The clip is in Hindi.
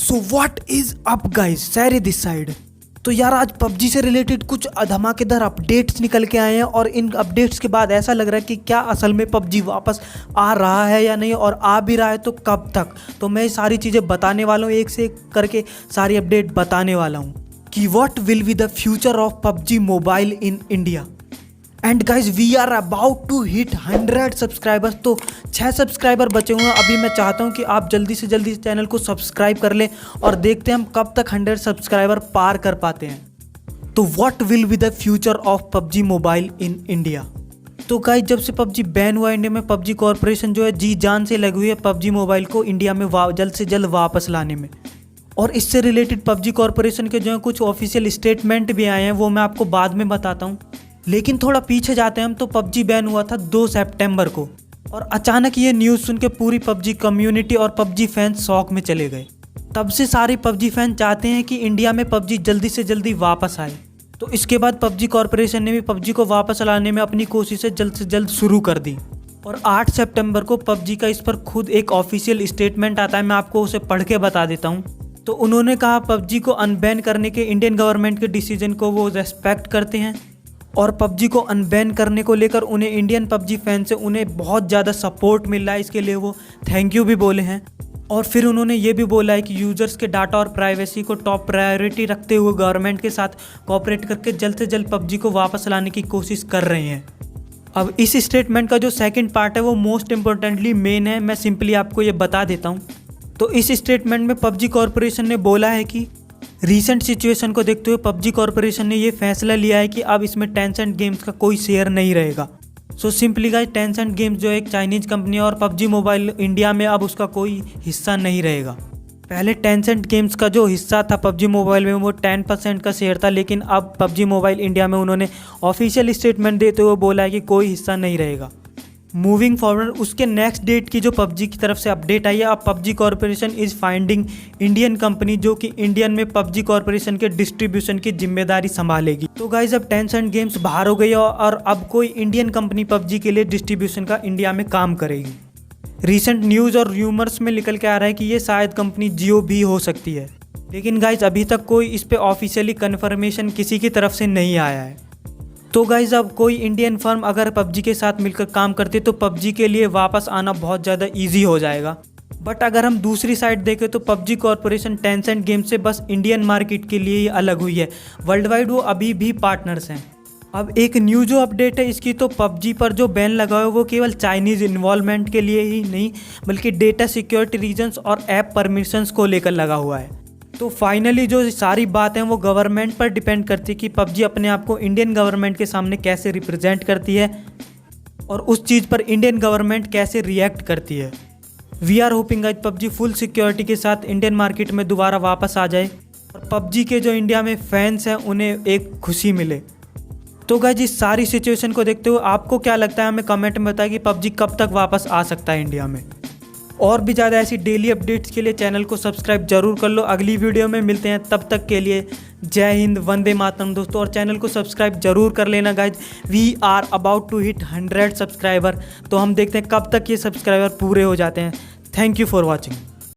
So what is up guys, सैरी दिस साइड। तो यार आज पबजी से रिलेटेड कुछ धमाकेदार अपडेट्स निकल के आए हैं और इन अपडेट्स के बाद ऐसा लग रहा है कि क्या असल में पबजी वापस आ रहा है या नहीं, और आ भी रहा है तो कब तक। तो मैं सारी चीज़ें बताने वाला हूँ, एक से एक करके सारी अपडेट बताने वाला हूँ कि what will be the future of PUBG mobile in India. And guys we are about to hit 100 subscribers. तो 6 सब्सक्राइबर बचे हुए हैं अभी। मैं चाहता हूं कि आप जल्दी से जल्दी चैनल को सब्सक्राइब कर लें और देखते हैं हम कब तक 100 सब्सक्राइबर पार कर पाते हैं। तो what will be the future of PUBG mobile in India. तो गाइज जब से पबजी बैन हुआ इंडिया में, पबजी कॉरपोरेशन जो है जी जान से लगी हुई है पबजी मोबाइल को इंडिया में जल्द से जल्द वापस लाने में। और इससे रिलेटेड पबजी कॉरपोरेशन के जो है कुछ ऑफिशियल स्टेटमेंट भी आए हैं, वो मैं आपको बाद में बताता हूँ। लेकिन थोड़ा पीछे जाते हैं हम। तो पबजी बैन हुआ था 2 सितंबर को, और अचानक ये न्यूज़ सुन के पूरी पबजी कम्युनिटी और पबजी फैंस शॉक में चले गए। तब से सारे पबजी फैन चाहते हैं कि इंडिया में पबजी जल्दी से जल्दी वापस आए। तो इसके बाद पबजी कॉरपोरेशन ने भी पबजी को वापस लाने में अपनी कोशिशें जल्द से जल्द शुरू कर दी। और 8 सितंबर को पबजी का इस पर खुद एक ऑफिशियल स्टेटमेंट आता है, मैं आपको उसे पढ़ के बता देता हूँ। तो उन्होंने कहा पबजी को अनबैन करने के इंडियन गवर्नमेंट के डिसीजन को वो रेस्पेक्ट करते हैं, और पबजी को अनबैन करने को लेकर उन्हें इंडियन पबजी फैन से उन्हें बहुत ज़्यादा सपोर्ट मिल रहा है। इसके लिए वो थैंक यू भी बोले हैं। और फिर उन्होंने ये भी बोला है कि यूज़र्स के डाटा और प्राइवेसी को टॉप प्रायोरिटी रखते हुए गवर्नमेंट के साथ कोऑपरेट करके जल्द से जल्द पबजी को वापस लाने की कोशिश कर रहे हैं। अब इस स्टेटमेंट का जो सेकंड पार्ट है वो मोस्ट इम्पोर्टेंटली मेन है, मैं सिंपली आपको ये बता देता हूँ। तो इस स्टेटमेंट में पबजी कॉरपोरेशन ने बोला है कि रीसेंट सिचुएशन को देखते हुए पबजी कॉरपोरेशन ने ये फैसला लिया है कि अब इसमें टेंसेंट गेम्स का कोई शेयर नहीं रहेगा। So simply guys, Tencent games जो एक चाइनीज कंपनी है और पबजी मोबाइल इंडिया में अब उसका कोई हिस्सा नहीं रहेगा। पहले टेंसेंट गेम्स का जो हिस्सा था पबजी मोबाइल में वो 10% का शेयर था, लेकिन अब पबजी मोबाइल इंडिया में उन्होंने ऑफिशियल स्टेटमेंट देते हुए बोला है कि कोई हिस्सा नहीं रहेगा। मूविंग फॉरवर्ड उसके नेक्स्ट डेट की जो पबजी की तरफ से अपडेट आई है, अब PUBG corporation is finding Indian company जो कि इंडियन में पबजी कॉरपोरेशन के डिस्ट्रीब्यूशन की जिम्मेदारी संभालेगी। तो गाइज अब टेंसेंट गेम्स बाहर हो गई है और अब कोई इंडियन कंपनी पबजी के लिए डिस्ट्रीब्यूशन का इंडिया में काम करेगी। रिसेंट न्यूज़ और र्यूमर्स में निकल के आ रहा है कि ये शायद कंपनी जियो भी हो सकती है, लेकिन गाइज अभी तक कोई इस पर ऑफिशियली कन्फर्मेशन किसी की तरफ से नहीं आया है। तो गाइज अब कोई इंडियन फर्म अगर पबजी के साथ मिलकर काम करती है तो पबजी के लिए वापस आना बहुत ज़्यादा इजी हो जाएगा। बट अगर हम दूसरी साइड देखें तो पबजी कॉरपोरेशन टेंसेंट गेम से बस इंडियन मार्केट के लिए ही अलग हुई है, वर्ल्ड वाइड वो अभी भी पार्टनर्स हैं। अब एक न्यू जो अपडेट है इसकी, तो पबजी पर जो बैन लगा हुआ है वो केवल चाइनीज़ इन्वॉल्वमेंट के लिए ही नहीं बल्कि डेटा सिक्योरिटी रीजन्स और ऐप परमिशंस को लेकर लगा हुआ है। तो फाइनली जो सारी बात है वो गवर्नमेंट पर डिपेंड करती है कि पबजी अपने आप को इंडियन गवर्नमेंट के सामने कैसे रिप्रेजेंट करती है और उस चीज़ पर इंडियन गवर्नमेंट कैसे रिएक्ट करती है। We are hoping guys PUBG full security के साथ इंडियन मार्केट में दोबारा वापस आ जाए और पबजी के जो इंडिया में फैंस हैं उन्हें एक खुशी मिले। तो गाइस इस सारी सिचुएशन को देखते हुए आपको क्या लगता है हमें कमेंट में बताएं कि पबजी कब तक वापस आ सकता है इंडिया में। और भी ज़्यादा ऐसी डेली अपडेट्स के लिए चैनल को सब्सक्राइब जरूर कर लो। अगली वीडियो में मिलते हैं, तब तक के लिए जय हिंद, वंदे मातरम दोस्तों। और चैनल को सब्सक्राइब जरूर कर लेना guys. We are about to hit 100 subscriber. तो हम देखते हैं कब तक ये सब्सक्राइबर पूरे हो जाते हैं। Thank you for watching.